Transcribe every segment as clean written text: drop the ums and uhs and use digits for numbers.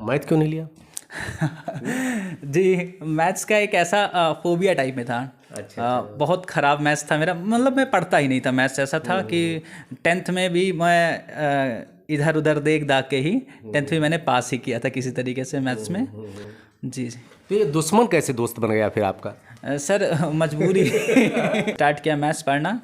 Math क्यों नहीं लिया? जी, मैथ्स का एक ऐसा फोबिया टाइप में था। बहुत ख़राब मैथ्स था मेरा, मतलब मैं पढ़ता ही नहीं था। मैथ्स ऐसा था कि टेंथ में भी मैं इधर उधर देख दाग के ही टेंथ में मैंने पास ही किया था किसी तरीके से मैथ्स में। जी जी। तो ये दुश्मन कैसे दोस्त बन गया फिर आपका? सर मजबूरी स्टार्ट किया मैथ्स पढ़ना।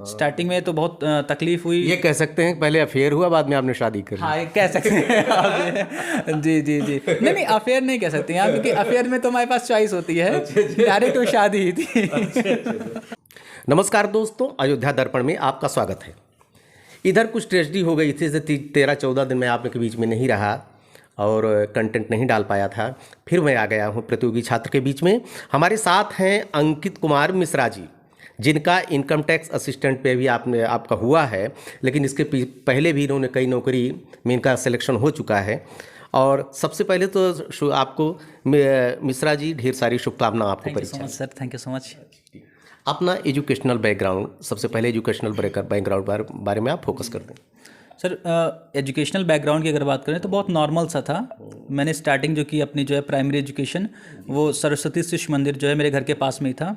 स्टार्टिंग में तो बहुत तकलीफ हुई। ये कह सकते हैं पहले अफेयर हुआ, बाद में आपने शादी कर ली। हाँ, ये कह सकते हैं आप। जी जी जी। नहीं नहीं, अफेयर नहीं कह सकते हैं आप, क्योंकि अफेयर में तो हमारे पास चॉइस होती है। डायरेक्ट वो शादी ही थी। नमस्कार दोस्तों, अयोध्या दर्पण में आपका स्वागत है। इधर कुछ ट्रेजेडी हो गई थी, जैसे 13-14 दिन मैं आप लोग के बीच में नहीं रहा और कंटेंट नहीं डाल पाया था। फिर मैं आ गया हूँ प्रतियोगी छात्र के बीच में। हमारे साथ हैं अंकित कुमार मिश्रा जी, जिनका इनकम टैक्स असिस्टेंट पे भी आपका हुआ है, लेकिन इसके पहले भी इन्होंने कई नौकरी में इनका सिलेक्शन हो चुका है। और सबसे पहले तो आपको मिश्रा जी ढेर सारी शुभकामनाएं आपको परीक्षा। Sir thank you so much. अपना एजुकेशनल बैकग्राउंड, सबसे पहले एजुकेशनल बैकग्राउंड बारे में आप फोकस कर दें। सर एजुकेशनल बैकग्राउंड की अगर बात करें तो बहुत नॉर्मल सा था। मैंने स्टार्टिंग जो की अपनी जो है प्राइमरी एजुकेशन, वो सरस्वती शिशु मंदिर जो है मेरे घर के पास में ही था।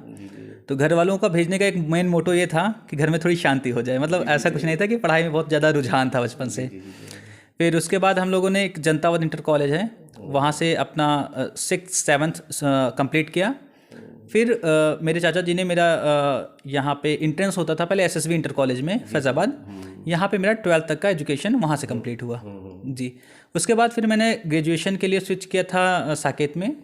तो घर वालों का भेजने का एक मेन मोटो ये था कि घर में थोड़ी शांति हो जाए, मतलब ऐसा कुछ नहीं था कि पढ़ाई में बहुत ज़्यादा रुझान था बचपन से। फिर उसके बाद हम लोगों ने एक जनतावद इंटर कॉलेज है, वहाँ से अपना 6th-7th कंप्लीट किया। फिर मेरे चाचा जी ने मेरा यहाँ पे इंट्रेंस होता था पहले एसएसबी इंटर कॉलेज में फैज़ाबाद, यहाँ पे मेरा 12th तक का एजुकेशन वहाँ से कंप्लीट हुआ। जी, उसके बाद फिर मैंने ग्रेजुएशन के लिए स्विच किया था साकेत में,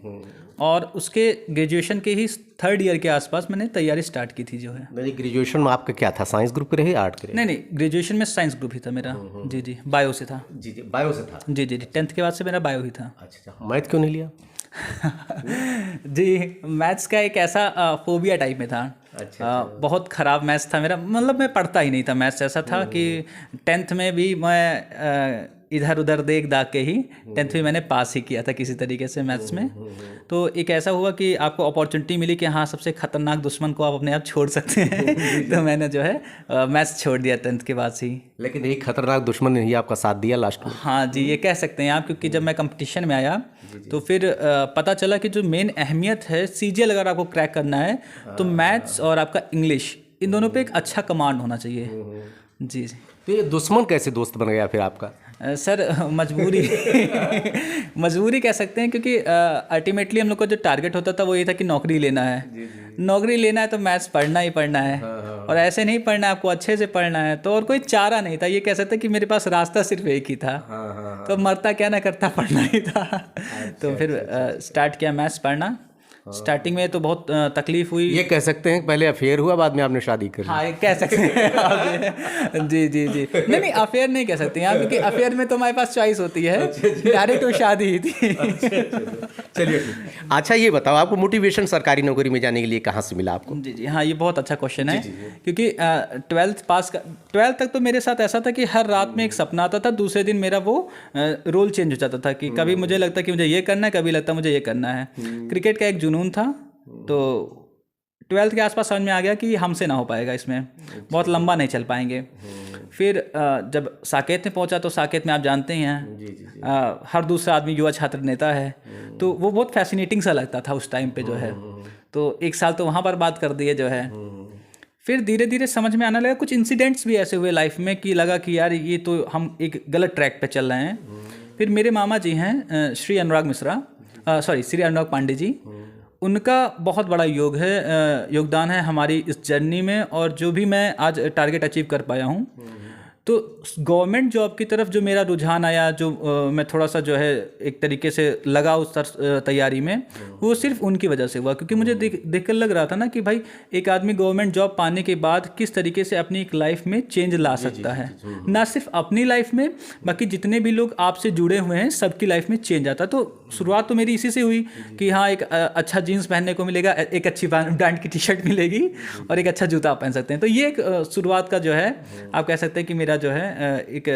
और उसके ग्रेजुएशन के ही 3rd ईयर के आसपास मैंने तैयारी स्टार्ट की थी जो है। मेरी ग्रेजुएशन में आपका क्या था, साइंस ग्रुप रहे आर्ट के रहे? नहीं, ग्रेजुएशन में साइंस ग्रुप ही था मेरा। जी जी, बायो से था। जी, बायो से था। जी जी, 10th के बाद से मेरा बायो ही था। अच्छा, मैथ क्यों नहीं लिया? जी, मैथ्स का एक ऐसा फोबिया टाइप में था। बहुत ख़राब मैथ्स था मेरा, मतलब मैं पढ़ता ही नहीं था। मैथ्स ऐसा था कि टेंथ में भी मैं इधर उधर देख दाग के ही टेंथ में मैंने पास ही किया था किसी तरीके से मैथ्स में। तो एक ऐसा हुआ कि आपको अपॉर्चुनिटी मिली कि हाँ, सबसे खतरनाक दुश्मन को आप अपने आप छोड़ सकते हैं। तो मैंने जो है मैथ्स छोड़ दिया 10th के बाद से ही। लेकिन यही खतरनाक दुश्मन ने ही आपका साथ दिया लास्ट में। हाँ जी, ये कह सकते हैं आप, क्योंकि जब मैं कंपटीशन में आया तो फिर पता चला कि जो मेन अहमियत है सीजीएल अगर आपको क्रैक करना है तो मैथ्स और आपका इंग्लिश, इन दोनों पे एक अच्छा कमांड होना चाहिए। जी जी। तो ये दुश्मन कैसे दोस्त बन गया फिर आपका? सर मजबूरी मजबूरी कह सकते हैं, क्योंकि अल्टीमेटली हम लोग का जो टारगेट होता था वो ये था कि नौकरी लेना है। नौकरी लेना है तो मैथ्स पढ़ना ही पढ़ना है। और ऐसे नहीं पढ़ना है, आपको अच्छे से पढ़ना है। तो और कोई चारा नहीं था, ये कह सकते कि मेरे पास रास्ता सिर्फ एक ही था। तो मरता क्या ना करता, पढ़ना ही था। तो फिर स्टार्ट किया मैथ्स पढ़ना। स्टार्टिंग में तो बहुत तकलीफ हुई। ये कह सकते हैं पहले अफेयर हुआ, बाद में आपने शादी कर ली। हाँ, ये कह सकते हैं आप। जी जी जी। नहीं, अफेयर नहीं कह सकते हैं आप, क्योंकि अफेयर में तो हमारे पास चॉइस होती है। डायरेक्ट वो शादी ही थी। चलिए, अच्छा ये बताओ, आपको मोटिवेशन सरकारी नौकरी में जाने के लिए कहाँ से मिला आपको? जी जी, हाँ, ये बहुत अच्छा क्वेश्चन है। क्योंकि 12th तक तो मेरे साथ ऐसा था कि हर रात में एक सपना आता था, दूसरे दिन मेरा वो रोल चेंज हो जाता था कि कभी मुझे लगता कि मुझे ये करना है, कभी लगता मुझे ये करना है। क्रिकेट का एक जुनून था। तो 12th के आसपास समझ में आ गया कि हमसे ना हो पाएगा, इसमें बहुत लंबा नहीं चल पाएंगे। फिर जब साकेत में पहुंचा तो साकेत में आप जानते ही हैं, हर दूसरा आदमी युवा छात्र नेता है। तो वो बहुत फैसिनेटिंग सा लगता था उस टाइम पे जो है। तो 1 साल तो वहाँ पर बात कर दिए जो है। फिर धीरे धीरे समझ में आने लगा, कुछ इंसिडेंट्स भी ऐसे हुए लाइफ में कि लगा कि यार ये तो हम एक गलत ट्रैक पे चल रहे हैं। फिर मेरे मामा जी हैं श्री अनुराग पांडे जी, उनका बहुत बड़ा योगदान है हमारी इस जर्नी में, और जो भी मैं आज टारगेट अचीव कर पाया हूँ। तो गवर्नमेंट जॉब की तरफ जो मेरा रुझान आया, जो मैं थोड़ा सा जो है एक तरीके से लगा उस तैयारी में, वो सिर्फ उनकी वजह से हुआ। क्योंकि मुझे देख कर लग रहा था ना कि भाई एक आदमी गवर्नमेंट जॉब पाने के बाद किस तरीके से अपनी एक लाइफ में चेंज ला सकता है। ना सिर्फ अपनी लाइफ में, बाकी जितने भी लोग आपसे जुड़े हुए हैं सबकी लाइफ में चेंज आता। तो शुरुआत तो मेरी इसी से हुई कि हाँ, एक अच्छा जीन्स पहनने को मिलेगा, एक अच्छी ब्रांड की टी-शर्ट मिलेगी और एक अच्छा जूता आप पहन सकते हैं। तो ये एक शुरुआत का जो है आप कह सकते हैं कि मेरा जो है एक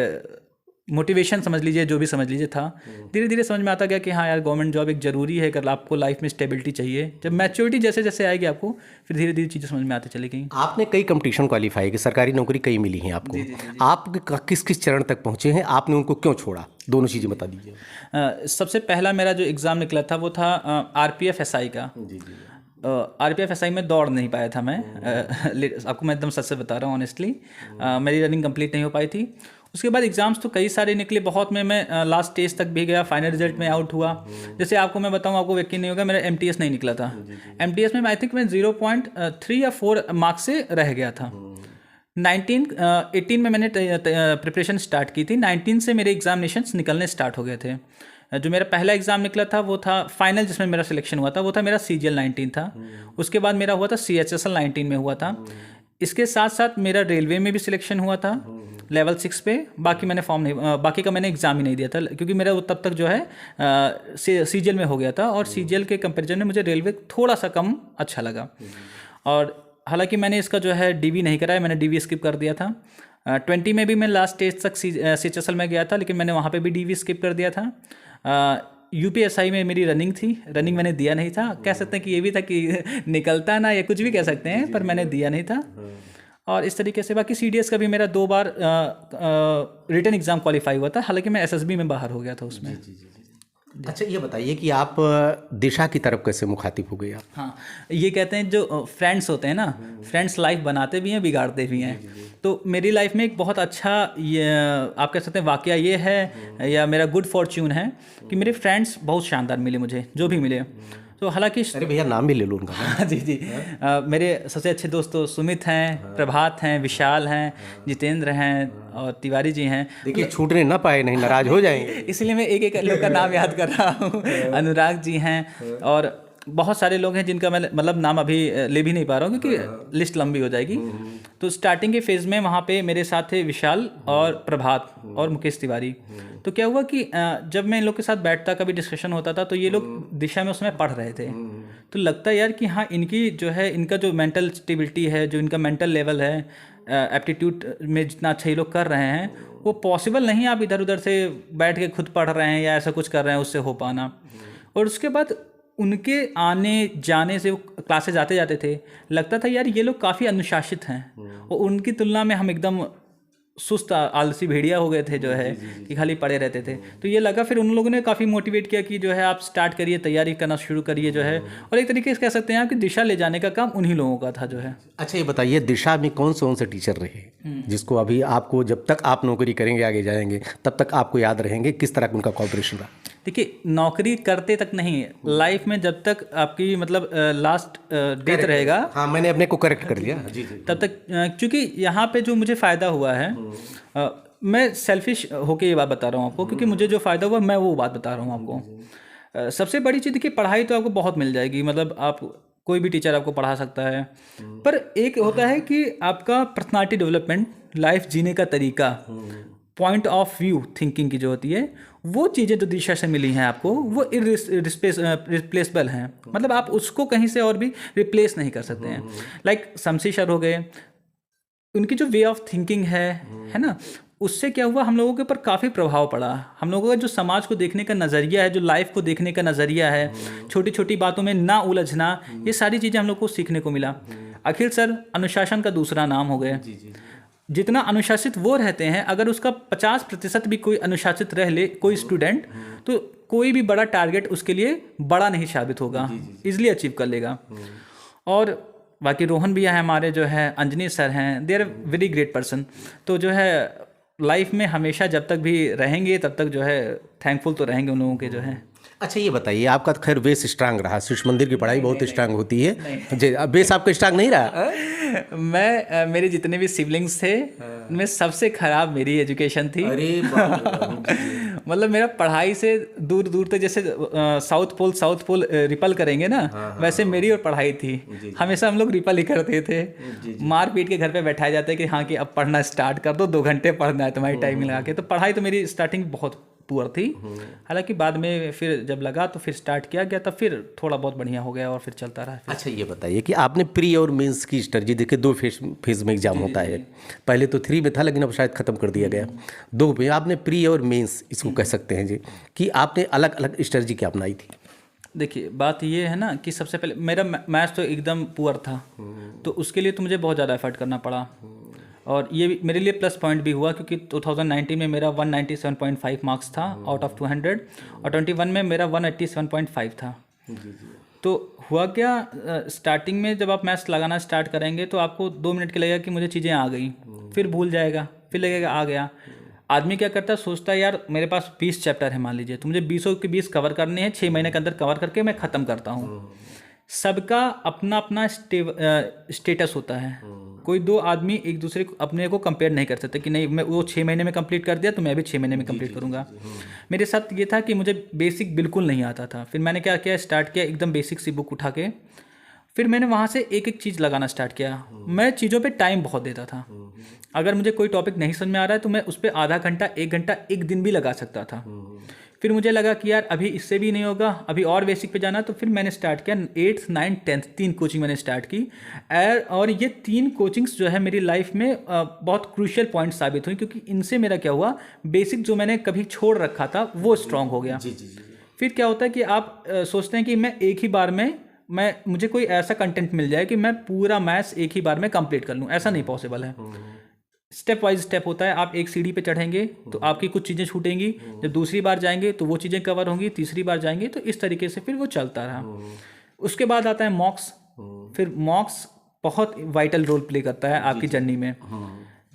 मोटिवेशन समझ लीजिए, जो भी समझ लीजिए था। धीरे धीरे समझ में आता गया कि हाँ यार, गवर्नमेंट जॉब एक ज़रूरी है अगर आपको लाइफ में स्टेबिलिटी चाहिए। जब मैच्योरिटी जैसे जैसे आएगी आपको, फिर धीरे धीरे चीज़ें समझ में आती चली गई। आपने कई कंपटीशन क्वालिफाई की, सरकारी नौकरी कई मिली हैं आपको। आप किस किस चरण तक पहुंचे हैं, आपने उनको क्यों छोड़ा, दोनों चीज़ें बता दीजिए। सबसे पहला मेरा जो एग्ज़ाम निकला था वो था RPF SI का। RPF SI में दौड़ नहीं पाया था मैं। आपको मैं एकदम सच से बता रहा हूँ ऑनेस्टली, मेरी रनिंग कंप्लीट नहीं हो पाई थी। उसके बाद एग्ज़ाम्स तो कई सारे निकले, बहुत में मैं लास्ट स्टेज तक भी गया, फाइनल रिजल्ट में आउट हुआ। जैसे आपको मैं बताऊँ, आपको यकीन नहीं होगा, मेरा MTS नहीं निकला था। MTS में आई थिंक मैं 0.3 या 4 मार्क्स से रह गया था। 18 में मैंने प्रिपरेशन स्टार्ट की थी। 19 से मेरे एग्जामिनेशंस निकलने स्टार्ट हो गए थे। जो मेरा पहला एग्ज़ाम निकला था वो था फाइनल, जिसमें मेरा सिलेक्शन हुआ था, वो था मेरा CGL 19 था। उसके बाद मेरा हुआ था CHSL 19 में हुआ था। इसके साथ साथ मेरा रेलवे में भी सिलेक्शन हुआ था लेवल 6 पे। बाकी मैंने फॉर्म नहीं, बाकी का मैंने एग्ज़ाम ही नहीं दिया था, क्योंकि मेरा वो तब तक जो है CGL में हो गया था, और CGL के कंपैरिजन में मुझे रेलवे थोड़ा सा कम अच्छा लगा। और हालांकि मैंने इसका जो है DV नहीं कराया, मैंने DV स्किप कर दिया था। 20 में भी मैं लास्ट स्टेज तक CHSL में गया था, लेकिन मैंने वहाँ पे भी DV स्किप कर दिया था। UPSI में मेरी रनिंग थी, रनिंग मैंने दिया नहीं था। कह सकते हैं कि ये भी था कि निकलता ना, या कुछ भी कह सकते हैं, पर मैंने दिया नहीं था। और इस तरीके से बाकी CDS का भी मेरा 2 बार रिटन एग्ज़ाम क्वालिफाई हुआ था, हालांकि मैं SSB में बाहर हो गया था उसमें। अच्छा, ये बताइए कि आप दिशा की तरफ कैसे मुखातिब हो गए आप? हाँ, ये कहते हैं जो फ्रेंड्स होते हैं ना, फ्रेंड्स लाइफ बनाते भी हैं, बिगाड़ते भी हैं। तो मेरी लाइफ में एक बहुत अच्छा, ये आप कह सकते हैं वाकया ये है, या मेरा गुड फॉर्च्यून है कि मेरे फ्रेंड्स बहुत शानदार मिले मुझे, जो भी मिले। तो हालांकि अरे भैया, नाम भी ले लो उनका। हाँ जी जी। मेरे सबसे अच्छे दोस्त तो सुमित हैं, प्रभात हैं, विशाल हैं, जितेंद्र हैं, और तिवारी जी हैं। देखिए, छूटने ना पाए, नहीं नाराज हो जाएंगे। इसलिए मैं एक एक लोग का नाम याद कर रहा हूँ। अनुराग जी हैं, और बहुत सारे लोग हैं जिनका मैं मतलब नाम अभी ले भी नहीं पा रहा हूँ, क्योंकि लिस्ट लंबी हो जाएगी। तो स्टार्टिंग के फेज़ में वहाँ पे मेरे साथ थे विशाल और प्रभात और मुकेश तिवारी। तो क्या हुआ कि जब मैं इन लोग के साथ बैठता, कभी डिस्कशन होता था, तो ये लोग दिशा में उसमें पढ़ रहे थे। तो लगता है यार कि हाँ, इनकी जो है, इनका जो मेंटल स्टेबिलिटी है, जो इनका मेंटल लेवल है, एप्टीट्यूड में जितना अच्छा ये लोग कर रहे हैं, वो पॉसिबल नहीं आप इधर उधर से बैठ के खुद पढ़ रहे हैं या ऐसा कुछ कर रहे हैं उससे हो पाना। और उसके बाद उनके आने जाने से, वो क्लासेज आते जाते थे, लगता था यार ये लोग काफ़ी अनुशासित हैं, और उनकी तुलना में हम एकदम सुस्त आलसी भेड़िया हो गए थे, जो है कि खाली पड़े रहते थे। तो ये लगा, फिर उन लोगों ने काफ़ी मोटिवेट किया कि जो है आप स्टार्ट करिए, तैयारी करना शुरू करिए, जो है। और एक तरीके से कह सकते हैं आप कि दिशा ले जाने का काम उन्हीं लोगों का था, जो है। अच्छा, ये बताइए, दिशा में कौन से टीचर रहे जिसको अभी आपको, जब तक आप नौकरी करेंगे, आगे जाएंगे, तब तक आपको याद रहेंगे? किस तरह उनका कॉपरेशन रहा? देखिए, नौकरी करते तक नहीं, लाइफ में जब तक आपकी मतलब लास्ट डेथ रहेगा। हाँ, मैंने अपने को करेक्ट कर लिया। जी जी। तब तक, क्योंकि यहाँ पे जो मुझे फ़ायदा हुआ है, मैं सेल्फिश होके ये बात बता रहा हूँ आपको, क्योंकि मुझे जो फ़ायदा हुआ, मैं वो बात बता रहा हूँ आपको। सबसे बड़ी चीज़ देखिए, पढ़ाई तो आपको बहुत मिल जाएगी, मतलब आप कोई भी टीचर आपको पढ़ा सकता है, पर एक होता है कि आपका पर्सनालिटी डेवलपमेंट, लाइफ जीने का तरीका, पॉइंट ऑफ व्यू थिंकिंग की जो होती है, वो चीज़ें जो दिशा से मिली हैं आपको, वो रिप्लेसबल हैं। मतलब आप उसको कहीं से और भी रिप्लेस नहीं कर सकते हैं। लाइक शमसी सर हो गए, उनकी जो वे ऑफ थिंकिंग है ना, उससे क्या हुआ, हम लोगों के ऊपर काफ़ी प्रभाव पड़ा। हम लोगों का जो समाज को देखने का नज़रिया है, जो लाइफ को देखने का नज़रिया है, छोटी छोटी बातों में ना उलझना, ये सारी चीज़ें हम लोग को सीखने को मिला। अखिल सर अनुशासन का दूसरा नाम हो गए। जितना अनुशासित वो रहते हैं, अगर उसका 50% भी कोई अनुशासित रह ले कोई स्टूडेंट, तो कोई भी बड़ा टारगेट उसके लिए बड़ा नहीं साबित होगा, इजीली अचीव कर लेगा। और बाकी रोहन भैया हैं हमारे, जो है अंजनी सर हैं, they are very great person. तो जो है लाइफ में हमेशा जब तक भी रहेंगे, तब तक जो है थैंकफुल तो रहेंगे उन लोगों के, जो है। अच्छा, ये बताइए, आपका तो खैर बेस स्ट्रांग रहा, शिशु मंदिर की पढ़ाई बहुत स्ट्रांग होती है जी, बेस आपका स्ट्रांग नहीं रहा? मैं मेरे जितने भी सिबलिंग्स थे, उनमें सबसे खराब मेरी एजुकेशन थी। अरे मतलब मेरा पढ़ाई से दूर दूर तक, जैसे साउथ पोल रिपल करेंगे ना, वैसे मेरी और पढ़ाई थी। हमेशा हम लोग रिपल ही करते थे। मार पीट के घर पे बैठाए जाते कि हाँ, कि अब पढ़ना स्टार्ट कर दो, 2 घंटे पढ़ना है तुम्हारी टाइम लगा के। तो पढ़ाई तो मेरी स्टार्टिंग बहुत पुअर थी। हालांकि बाद में फिर जब लगा तो फिर स्टार्ट किया गया, तब फिर थोड़ा बहुत बढ़िया हो गया और फिर चलता रहा। अच्छा ये बताइए कि आपने प्री और मेंस की स्ट्रेटजी देखिए, 2 फेज में एग्जाम होता है। पहले तो 3 में था लेकिन अब शायद ख़त्म कर दिया गया। 2 में आपने प्री और मेंस इसको कह सकते हैं जी, कि आपने अलग अलग स्ट्रेटजी क्या अपनाई थी? देखिए बात ये है ना कि सबसे पहले मेरा मैथ्स तो एकदम पुअर था, तो उसके लिए तो मुझे बहुत ज़्यादा एफर्ट करना पड़ा। और ये भी मेरे लिए प्लस पॉइंट भी हुआ क्योंकि 2019 में मेरा 197.5 मार्क्स था आउट ऑफ 200, और 21 में मेरा 187.5 था। तो हुआ क्या, स्टार्टिंग में जब आप मैथ्स लगाना स्टार्ट करेंगे तो आपको 2 मिनट के लगेगा कि मुझे चीज़ें आ गई, फिर भूल जाएगा, फिर लगेगा आ गया। आदमी क्या करता है, सोचता है यार मेरे पास 20 चैप्टर है मान लीजिए, तो मुझे 20 के 20 कवर करने हैं, 6 महीने के अंदर कवर करके मैं ख़त्म करता हूँ। सबका अपना अपना स्टेटस होता है। कोई 2 आदमी एक दूसरे को अपने को कंपेयर नहीं कर सकते कि नहीं मैं वो 6 महीने में कंप्लीट कर दिया तो मैं भी 6 महीने में कंप्लीट करूँगा। मेरे साथ ये था कि मुझे बेसिक बिल्कुल नहीं आता था। फिर मैंने क्या किया, स्टार्ट किया एकदम बेसिक सी बुक उठा के, फिर मैंने वहाँ से एक एक चीज़ लगाना स्टार्ट किया। मैं चीज़ों पे टाइम बहुत देता था। अगर मुझे कोई टॉपिक नहीं समझ में आ रहा है तो मैं उस पर आधा घंटा 1 घंटा 1 दिन भी लगा सकता था। फिर मुझे लगा कि यार अभी इससे भी नहीं होगा, अभी और बेसिक पे जाना, तो फिर मैंने स्टार्ट किया 8th 9th 10th 3 कोचिंग मैंने स्टार्ट की। और ये 3 कोचिंग्स जो है मेरी लाइफ में बहुत क्रूशियल पॉइंट साबित हुई, क्योंकि इनसे मेरा क्या हुआ, बेसिक जो मैंने कभी छोड़ रखा था वो स्ट्रांग हो गया। फिर क्या होता है कि आप सोचते हैं कि मैं एक ही बार में मुझे कोई ऐसा कंटेंट मिल जाए कि मैं पूरा मैथ्स एक ही बार में कंप्लीट कर लूँ, ऐसा नहीं पॉसिबल है। स्टेप वाइज स्टेप होता है। आप एक सीढ़ी पे चढ़ेंगे तो आपकी कुछ चीज़ें छूटेंगी, जब दूसरी बार जाएंगे तो वो चीज़ें कवर होंगी, तीसरी बार जाएंगे तो इस तरीके से फिर वो चलता रहा। उसके बाद आता है मॉक्स। फिर मॉक्स बहुत वाइटल रोल प्ले करता है आपकी जर्नी में।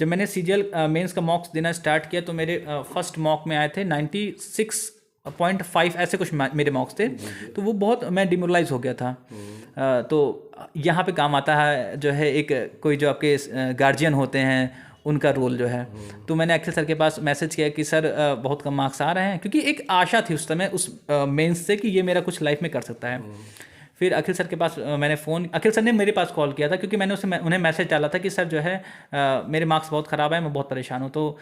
जब मैंने सीजीएल मेंस का मॉक्स देना स्टार्ट किया तो मेरे फर्स्ट मॉक में आए थे 96.5 ऐसे कुछ मेरे मॉक्स थे। तो वो बहुत मैं डिमोरलाइज हो गया था। तो यहाँ पे काम आता है जो है एक कोई जो आपके गार्जियन होते हैं उनका रोल जो है। तो मैंने अखिल सर के पास मैसेज किया कि सर बहुत कम मार्क्स आ रहे हैं, क्योंकि एक आशा थी उस समय उस मेंस से कि ये मेरा कुछ लाइफ में कर सकता है। फिर अखिल सर के पास मैंने फ़ोन, अखिल सर ने मेरे पास कॉल किया था क्योंकि मैंने उन्हें मैसेज डाला था कि सर जो है मेरे मार्क्स बहुत ख़राब है, मैं बहुत परेशान हूँ। तो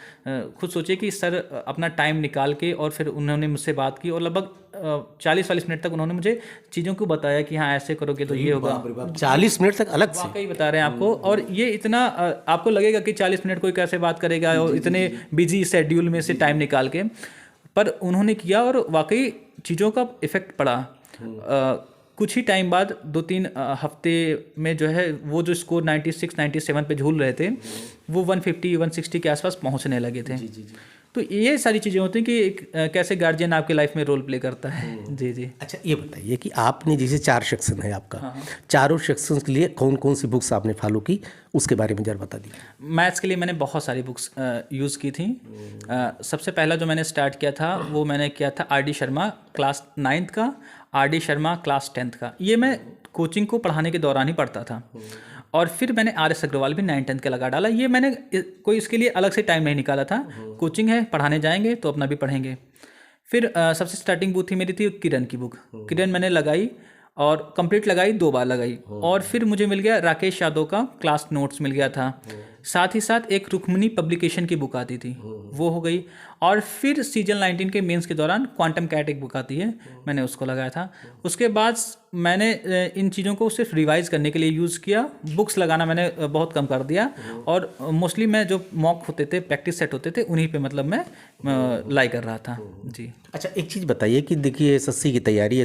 खुद सोचिए कि सर अपना टाइम निकाल के और फिर उन्होंने मुझसे बात की और लगभग 40-40 मिनट तक उन्होंने मुझे चीज़ों को बताया कि हाँ ऐसे करोगे तो ये होगा। 40 मिनट तक अलग से वाकई बता रहे हैं आपको। और ये इतना आपको लगेगा कि 40 मिनट कोई कैसे बात करेगा और इतने बिजी शेड्यूल में से टाइम निकाल के, पर उन्होंने किया और वाकई चीज़ों का इफ़ेक्ट पड़ा। कुछ ही टाइम बाद 2-3 हफ्ते में जो है वो जो स्कोर 96-97 पे झूल रहे थे वो 150-160 के आसपास पहुंचने लगे थे। तो ये सारी चीज़ें होती हैं कि एक कैसे गार्जियन आपके लाइफ में रोल प्ले करता है। जी जी। अच्छा ये बताइए कि आपने जैसे 4 सेक्शन है आपका, चारों सेक्शन के लिए कौन कौन सी बुक्स आपने फॉलो की, उसके बारे में जरा बता दीजिए। मैथ्स के लिए मैंने बहुत सारी बुक्स यूज़ की थी। सबसे पहला जो मैंने स्टार्ट किया था वो मैंने किया था R D Sharma class 9th का, R D Sharma class 10th का। ये मैं कोचिंग को पढ़ाने के दौरान ही पढ़ता था। और फिर मैंने आर एस अग्रवाल भी 9th-10th का लगा डाला। ये मैंने कोई इसके लिए अलग से टाइम नहीं निकाला था, कोचिंग है पढ़ाने जाएंगे तो अपना भी पढ़ेंगे। फिर सबसे स्टार्टिंग बुक थी मेरी थी किरण की बुक। किरण मैंने लगाई और कंप्लीट लगाई, 2 बार लगाई। और फिर मुझे मिल गया राकेश यादव का क्लास नोट्स मिल गया था। साथ ही साथ एक रुक्मणी पब्लिकेशन की बुक आती थी, वो हो गई। और फिर सीजन 19 के मेंस के दौरान क्वांटम कैट एक बुक आती है, मैंने उसको लगाया था। उसके बाद मैंने इन चीज़ों को सिर्फ रिवाइज करने के लिए यूज़ किया। बुक्स लगाना मैंने बहुत कम कर दिया और मोस्टली मैं जो मॉक होते थे, प्रैक्टिस सेट होते थे, उन्हीं पे मतलब मैं लाई कर रहा था। जी। अच्छा एक चीज़ बताइए कि देखिए एसएससी की तैयारी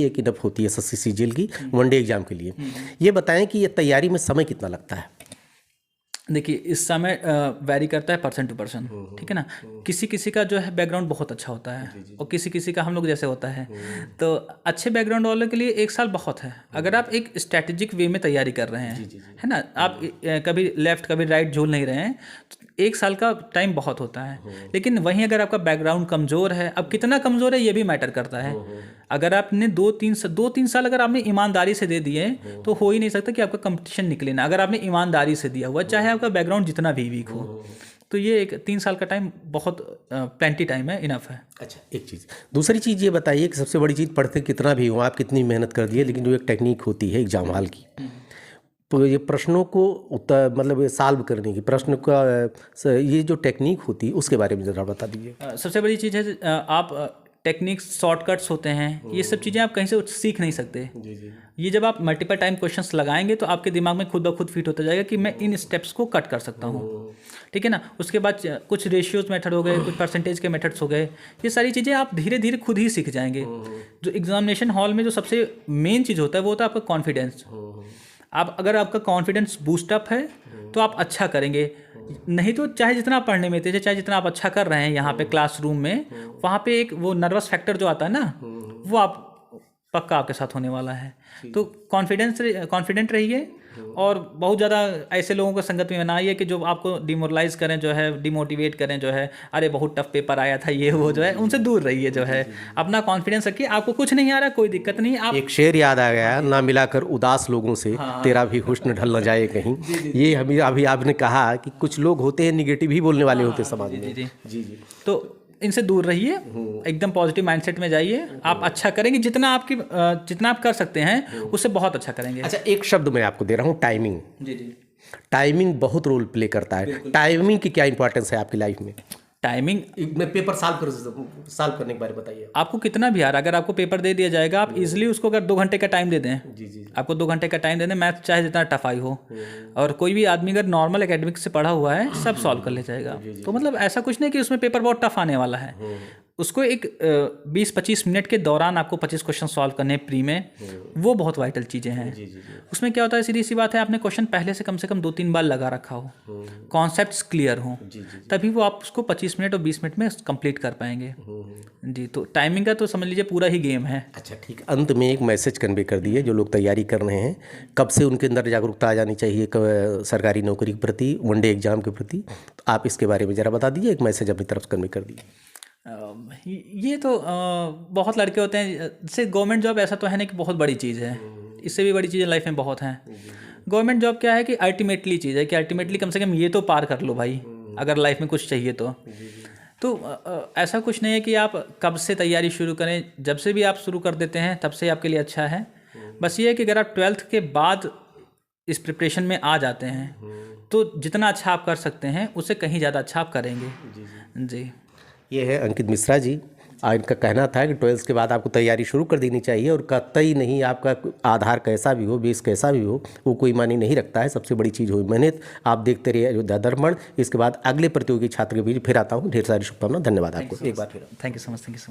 एक इनफ होती है एसएससी सीजीएल की वनडे एग्जाम के लिए। ये बताएं कि ये तैयारी में समय कितना लगता है? देखिए इस समय वैरी करता है पर्सन टू पर्सन, ठीक है ना। किसी किसी का जो है बैकग्राउंड बहुत अच्छा होता है और किसी किसी का हम लोग जैसे होता है। तो अच्छे बैकग्राउंड वालों के लिए 1 साल बहुत है। अगर आप एक स्ट्रैटेजिक वे में तैयारी कर रहे हैं, है ना, आप कभी लेफ्ट कभी राइट झूल नहीं रहे हैं, तो 1 साल का टाइम बहुत होता है। लेकिन वहीं अगर आपका बैकग्राउंड कमज़ोर है, अब कितना कमज़ोर है ये भी मैटर करता है। अगर आपने 2-3 साल अगर आपने ईमानदारी से दे दिए तो हो ही नहीं सकता कि आपका कंपटीशन निकले ना। अगर आपने ईमानदारी से दिया हुआ, चाहे आपका बैकग्राउंड जितना भी वीक हो, तो ये एक 3 साल का टाइम बहुत प्लेंटी टाइम है, इनफ है। अच्छा एक चीज़, दूसरी चीज़ ये बताइए कि सबसे बड़ी चीज़ पढ़ते कितना भी हो, आप कितनी मेहनत कर दिए, लेकिन जो एक टेक्निक होती है एग्जाम हॉल की, तो ये प्रश्नों को उत्तर मतलब ये सॉल्व करने की प्रश्न का ये जो टेक्निक होती है उसके बारे में ज़रा बता दीजिए। सबसे बड़ी चीज़ है आप टेक्निक्स शॉर्टकट्स होते हैं, ये सब चीज़ें आप कहीं से सीख नहीं सकते। ये जब आप मल्टीपल टाइम क्वेश्चंस लगाएंगे तो आपके दिमाग में खुद ब खुद फिट होता जाएगा कि मैं इन स्टेप्स को कट कर सकता हूँ, ठीक है ना। उसके बाद कुछ रेशियोज मेथड हो गए, कुछ परसेंटेज के मेथड्स हो गए, ये सारी चीज़ें आप धीरे धीरे खुद ही सीख जाएंगे। जो एग्जामिनेशन हॉल में जो सबसे मेन चीज़ होता है वो होता है आपका कॉन्फिडेंस। आप अगर आपका कॉन्फिडेंस बूस्टअप है तो आप अच्छा करेंगे, नहीं तो चाहे जितना आप पढ़ने में थे, चाहे जितना आप अच्छा कर रहे हैं यहाँ पे क्लासरूम में, वहाँ पे एक वो नर्वस फैक्टर जो आता है ना, वो आप पक्का आपके साथ होने वाला है। तो कॉन्फिडेंट रहिए और बहुत ज़्यादा ऐसे लोगों को संगत में ना आइए कि जो आपको डिमोरलाइज करें, जो है डिमोटिवेट करें, जो है अरे बहुत टफ पेपर आया था ये वो, जो है उनसे दूर रहिए। जो है अपना कॉन्फिडेंस रखिए, आपको कुछ नहीं आ रहा कोई दिक्कत नहीं। आप एक शेर याद आ गया, ना मिलाकर उदास लोगों से तेरा भी हुस्न ढल न जाए कहीं। ये हमें अभी आपने कहा कि कुछ लोग होते हैं निगेटिव ही बोलने वाले होते हैं समाज में। जी। तो इनसे दूर रहिए, एकदम पॉजिटिव माइंडसेट में जाइए, आप अच्छा करेंगे। जितना आप कर सकते हैं उससे बहुत अच्छा करेंगे। अच्छा, एक शब्द मैं आपको दे रहा हूँ, टाइमिंग। जी। टाइमिंग बहुत रोल प्ले करता है। टाइमिंग की क्या इंपॉर्टेंस है आपकी लाइफ में? टाइमिंग में पेपर सॉल्व करने के बारे में बताइए। आपको कितना भी आ रहा, अगर आपको पेपर दे दिया जाएगा, आप इजीली उसको अगर 2 घंटे का टाइम दे दें, आपको 2 घंटे का टाइम दे दें, मैथ चाहे जितना टफ आई हो, और कोई भी आदमी अगर नॉर्मल एकेडमिक से पढ़ा हुआ है सब सॉल्व कर ले जाएगा। तो मतलब ऐसा कुछ नहीं कि उसमें पेपर बहुत टफ आने वाला है। उसको एक 20-25 मिनट के दौरान आपको 25 क्वेश्चन सॉल्व करने प्री में, वो बहुत वाइटल चीज़ें हैं। उसमें क्या होता है, सीधी सी बात है, आपने क्वेश्चन पहले से कम 2-3 बार लगा रखा हो, कॉन्सेप्ट्स क्लियर हो, तभी वो आप उसको 25 मिनट और 20 मिनट में कंप्लीट कर पाएंगे। जी, तो टाइमिंग का तो समझ लीजिए पूरा ही गेम है। अच्छा, ठीक। अंत में एक मैसेज कन्वे कर दिए जो लोग तैयारी कर रहे हैं, कब से उनके अंदर जागरूकता आ जानी चाहिए सरकारी नौकरी के प्रति, वनडे एग्जाम के प्रति, तो आप इसके बारे में ज़रा बता दीजिए, एक मैसेज अपनी तरफ से कन्वे कर दीजिए। ये तो बहुत लड़के होते हैं, जैसे गवर्नमेंट जॉब ऐसा तो है नहीं कि बहुत बड़ी चीज़ है, इससे भी बड़ी चीज़ें लाइफ में बहुत हैं। गवर्नमेंट जॉब क्या है कि अल्टीमेटली चीज़ है कि अल्टीमेटली कम से कम ये तो पार कर लो भाई, अगर लाइफ में कुछ चाहिए तो ऐसा कुछ नहीं है कि आप कब से तैयारी शुरू करें, जब से भी आप शुरू कर देते हैं तब से आपके लिए अच्छा है। बस ये है कि अगर आप 12th के बाद इस प्रिपरेशन में आ जाते हैं तो जितना अच्छा आप कर सकते हैं उससे कहीं ज़्यादा अच्छा आप करेंगे। जी, ये है अंकित मिश्रा जी। इनका कहना था कि 12th के बाद आपको तैयारी शुरू कर देनी चाहिए, और कतई नहीं आपका आधार कैसा भी हो, बेस कैसा भी हो, वो कोई मायने नहीं रखता है। सबसे बड़ी चीज़ हो मेहनत। आप देखते रहिए अयोध्या दर्पण। इसके बाद अगले प्रतियोगी छात्र के बीच फिर आता हूँ। ढेर सारी शुभकामनाएं। धन्यवाद आपको एक बार फिर। Thank you so much.